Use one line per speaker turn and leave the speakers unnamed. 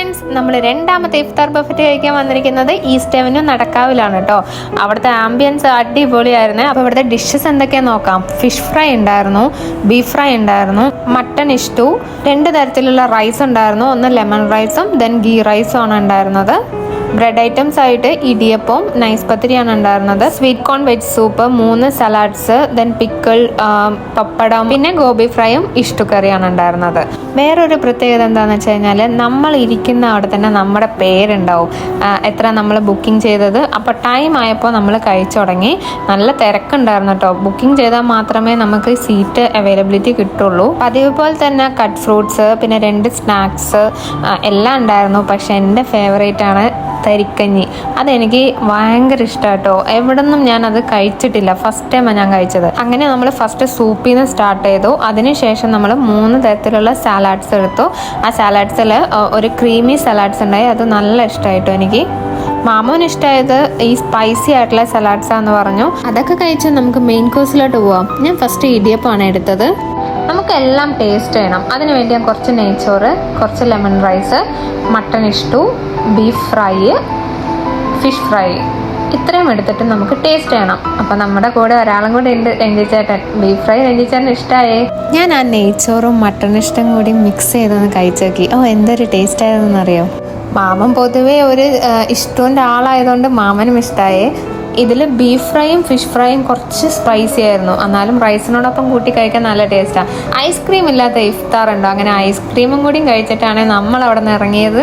Friends, നമ്മൾ രണ്ടാമത്തെ ഇഫ്താർ Buffett കഴിക്കാൻ വന്നിരിക്കുന്നത് ഈസ്റ്റ് അവന്യൂ നടക്കാവിലാണ് കേട്ടോ. അവിടുത്തെ ആംബിയൻസ് അടിപൊളിയായിരുന്നു. അപ്പോൾ ഇവിടുത്തെ ഡിഷസ് എന്തൊക്കെയാണെന്ന് നോക്കാം. ഫിഷ് ഫ്രൈ ഉണ്ടായിരുന്നു, ബീഫ് ഫ്രൈ ഉണ്ടായിരുന്നു, മട്ടൺ ഇഷ്ടു, 2 തരത്തിലുള്ള റൈസ് ഉണ്ടായിരുന്നു. ഒന്ന് ലെമൺ റൈസും ദെൻ ഗീ റൈസും ആണ് ഉണ്ടായിരുന്നത്. ബ്രെഡ് ഐറ്റംസ് ആയിട്ട് ഇടിയപ്പവും നൈസ് പത്തിരിയാണ് ഉണ്ടായിരുന്നത്. Sweet corn veg soup, 3 salads, then pickle, pappadam, പിന്നെ ഗോബി ഫ്രൈയും ഇഷ്ടു കറിയാണ് ഉണ്ടായിരുന്നത്. വേറൊരു പ്രത്യേകത എന്താണെന്ന് വെച്ച് കഴിഞ്ഞാൽ നമ്മൾ ഇരിക്കുന്ന അവിടെ തന്നെ നമ്മുടെ പേരുണ്ടാവും, എത്ര നമ്മൾ ബുക്കിംഗ് ചെയ്തത്. അപ്പോൾ ടൈം ആയപ്പോൾ നമ്മൾ കഴിച്ചു തുടങ്ങി. നല്ല തിരക്കുണ്ടായിരുന്നു കേട്ടോ. ബുക്കിംഗ് ചെയ്താൽ മാത്രമേ നമുക്ക് സീറ്റ് അവൈലബിലിറ്റി കിട്ടുള്ളൂ. പതിവ് പോലെ തന്നെ കട്ട് ഫ്രൂട്ട്സ്, പിന്നെ 2 സ്നാക്സ് എല്ലാം ഉണ്ടായിരുന്നു. പക്ഷെ എൻ്റെ ഫേവറേറ്റ് ആണ് തരിക്കഞ്ഞി. അതെനിക്ക് ഭയങ്കര ഇഷ്ടമാട്ടോ. എവിടെ നിന്നും ഞാനത് കഴിച്ചിട്ടില്ല, ഫസ്റ്റ് ടൈമാണ് ഞാൻ കഴിച്ചത്. അങ്ങനെ നമ്മൾ ഫസ്റ്റ് സൂപ്പിൽ നിന്ന് സ്റ്റാർട്ട് ചെയ്തു. അതിനുശേഷം നമ്മൾ 3 തരത്തിലുള്ള സാലാഡ്സ് എടുത്തു. ആ സാലാഡ്സിൽ ഒരു ക്രീമി സാലാഡ്സ് ഉണ്ടായി, അത് നല്ല ഇഷ്ടമായിട്ടോ എനിക്ക്. മാമോന് ഇഷ്ടമായത് ഈ സ്പൈസി ആയിട്ടുള്ള സലാഡ്സാന്ന് പറഞ്ഞു. അതൊക്കെ കഴിച്ച് നമുക്ക് മെയിൻ കോഴ്സിലോട്ട് പോവാം. ഞാൻ ഫസ്റ്റ് ഇടിയപ്പമാണ് എടുത്തത്. നമുക്കെല്ലാം ടേസ്റ്റ് ചെയ്യണം. അതിനുവേണ്ടി ഞാൻ കുറച്ച് നെയ്ച്ചോറ്, കുറച്ച് lemon rice, mutton stew, beef fry, fish fry, ഇത്രയും എടുത്തിട്ട് നമുക്ക് ടേസ്റ്റ് ചെയ്യണം. അപ്പം നമ്മുടെ കൂടെ ഒരാളും കൂടെ ഉണ്ട്, രഞ്ജി ചേട്ടൻ. ബീഫ് ഫ്രൈ രഞ്ജി ചേട്ടൻ ഇഷ്ടമായേ. ഞാൻ ആ നെയ്ച്ചോറും മട്ടൺ ഇഷ്ടം കൂടി മിക്സ് ചെയ്തൊന്ന് കഴിച്ചു നോക്കി. എന്തൊരു ടേസ്റ്റ് ആയതെന്നറിയോ. മാമൻ പൊതുവേ ഒരു ഇഷ്ടത്തിൻ്റെ ആളായതുകൊണ്ട് മാമനും ഇഷ്ടമായേ. ഇതിൽ ബീഫ് ഫ്രൈയും ഫിഷ് ഫ്രൈയും കുറച്ച് സ്പൈസി ആയിരുന്നു, എന്നാലും റൈസിനോടൊപ്പം കൂട്ടി കഴിക്കാൻ നല്ല ടേസ്റ്റാണ്. ഐസ്ക്രീം ഇല്ലാത്ത ഇഫ്താർ ഉണ്ടോ? അങ്ങനെ ഐസ്ക്രീമും കൂടിയും കഴിച്ചിട്ടാണ് നമ്മൾ അവിടെ നിന്ന് ഇറങ്ങിയത്.